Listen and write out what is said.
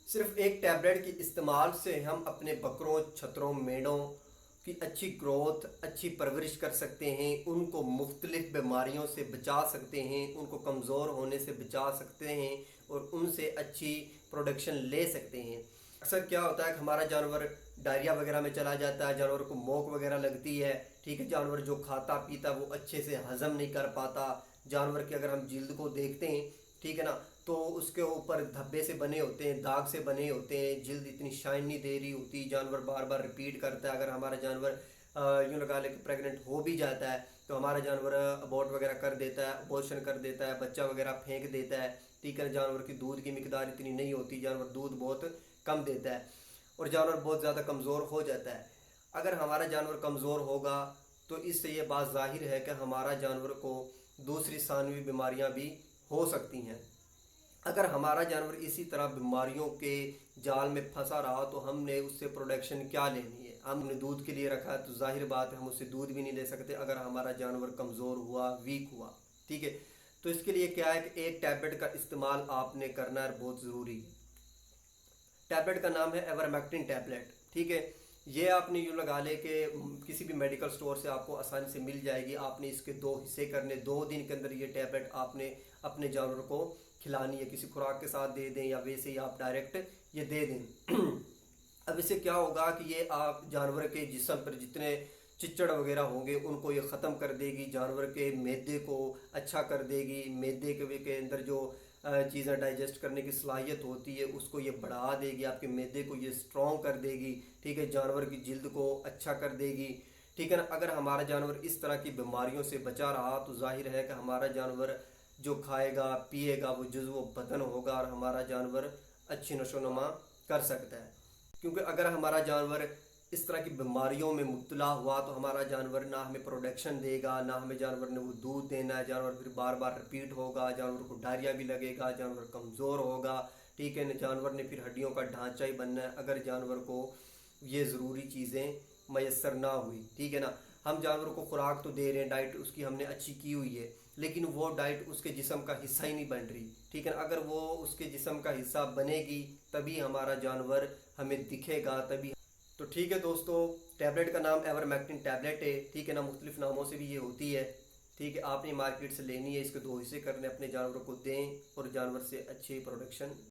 صرف ایک ٹیبلٹ کی استعمال سے ہم اپنے بکروں، چھتروں، میڑوں کی اچھی گروتھ، اچھی پرورش کر سکتے ہیں، ان کو مختلف بیماریوں سے بچا سکتے ہیں، ان کو کمزور ہونے سے بچا سکتے ہیں اور ان سے اچھی پروڈکشن لے سکتے ہیں۔ اکثر کیا ہوتا ہے کہ ہمارا جانور ڈائریا وغیرہ میں چلا جاتا ہے، جانور کو موک وغیرہ لگتی ہے، ٹھیک ہے، جانور جو کھاتا پیتا وہ اچھے سے ہضم نہیں کر پاتا۔ جانور کے اگر ہم جلد کو دیکھتے ہیں، ٹھیک ہے نا، تو اس کے اوپر دھبے سے بنے ہوتے ہیں، داغ سے بنے ہوتے ہیں، جلد اتنی شائن نہیں دے رہی ہوتی، جانور بار بار ریپیٹ کرتا ہے۔ اگر ہمارا جانور یوں لگا لے کہ پریگننٹ ہو بھی جاتا ہے تو ہمارا جانور ابورٹ وغیرہ کر دیتا ہے، ابورشن کر دیتا ہے، بچہ وغیرہ پھینک دیتا ہے، ٹھیک ہے، جانور کی دودھ کی مقدار اتنی نہیں ہوتی، جانور دودھ بہت کم دیتا ہے اور جانور بہت زیادہ کمزور ہو جاتا ہے۔ اگر ہمارا جانور کمزور ہوگا تو اس سے یہ بات ظاہر ہے کہ ہمارا جانور کو دوسری ثانوی بیماریاں بھی ہو سکتی ہیں۔ اگر ہمارا جانور اسی طرح بیماریوں کے جال میں پھنسا رہا تو ہم نے اس سے پروڈکشن کیا لینی ہے؟ ہم نے دودھ کے لیے رکھا ہے تو ظاہر بات ہے ہم اس سے دودھ بھی نہیں لے سکتے اگر ہمارا جانور کمزور ہوا، ویک ہوا، ٹھیک ہے۔ تو اس کے لیے کیا ہے کہ ایک ٹیبلٹ کا استعمال آپ نے کرنا ہے، بہت ضروری ہے۔ ٹیبلٹ کا نام ہے ایورمیکٹن ٹیبلٹ، ٹھیک ہے۔ یہ آپ نے یوں لگا لے کہ کسی بھی میڈیکل سٹور سے آپ کو آسانی سے مل جائے گی۔ آپ نے اس کے 2 حصے کرنے، 2 دن کے اندر یہ ٹیبلٹ آپ نے اپنے جانور کو کھلانی ہے، کسی خوراک کے ساتھ دے دیں یا ویسے ہی آپ ڈائریکٹ یہ دے دیں۔ اب اس سے کیا ہوگا کہ یہ آپ جانور کے جسم پر جتنے چچڑ وغیرہ ہوں گے ان کو یہ ختم کر دے گی، جانور کے معدے کو اچھا کر دے گی، معدے کے اندر جو چیزیں ڈائجسٹ کرنے کی صلاحیت ہوتی ہے اس کو یہ بڑھا دے گی، آپ کے معدے کو یہ اسٹرانگ کر دے گی، ٹھیک ہے، جانور کی جلد کو اچھا کر دے گی، ٹھیک ہے نا۔ اگر ہمارا جانور اس طرح کی بیماریوں سے بچا رہا تو ظاہر ہے کہ ہمارا جانور جو کھائے گا پیے گا وہ جزو بدن ہوگا اور ہمارا جانور اچھی نشو و نما کر سکتا ہے۔ کیونکہ اگر ہمارا جانور اس طرح کی بیماریوں میں مبتلا ہوا تو ہمارا جانور نہ ہمیں پروڈکشن دے گا، نہ ہمیں جانور نے وہ دودھ دینا ہے، جانور پھر بار بار رپیٹ ہوگا، جانور کو ڈائریا بھی لگے گا، جانور کمزور ہوگا، ٹھیک ہے نا، جانور نے پھر ہڈیوں کا ڈھانچہ ہی بننا ہے اگر جانور کو یہ ضروری چیزیں میسر نہ ہوئی، ٹھیک ہے نا۔ ہم جانور کو خوراک تو دے رہے ہیں، ڈائٹ اس کی ہم نے اچھی کی ہوئی ہے، لیکن وہ ڈائٹ اس کے جسم کا حصہ ہی نہیں بن رہی، ٹھیک ہے نا۔ اگر وہ اس کے جسم کا حصہ بنے گی تبھی ہمارا جانور ہمیں دکھے گا، تبھی۔ تو ٹھیک ہے دوستو، ٹیبلٹ کا نام ایورمیکٹن ٹیبلٹ ہے، ٹھیک ہے نا، مختلف ناموں سے بھی یہ ہوتی ہے، ٹھیک ہے۔ آپ نے مارکیٹ سے لینی ہے، اس کے 2 حصے کرنے، اپنے جانور کو دیں اور جانور سے اچھی پروڈکشن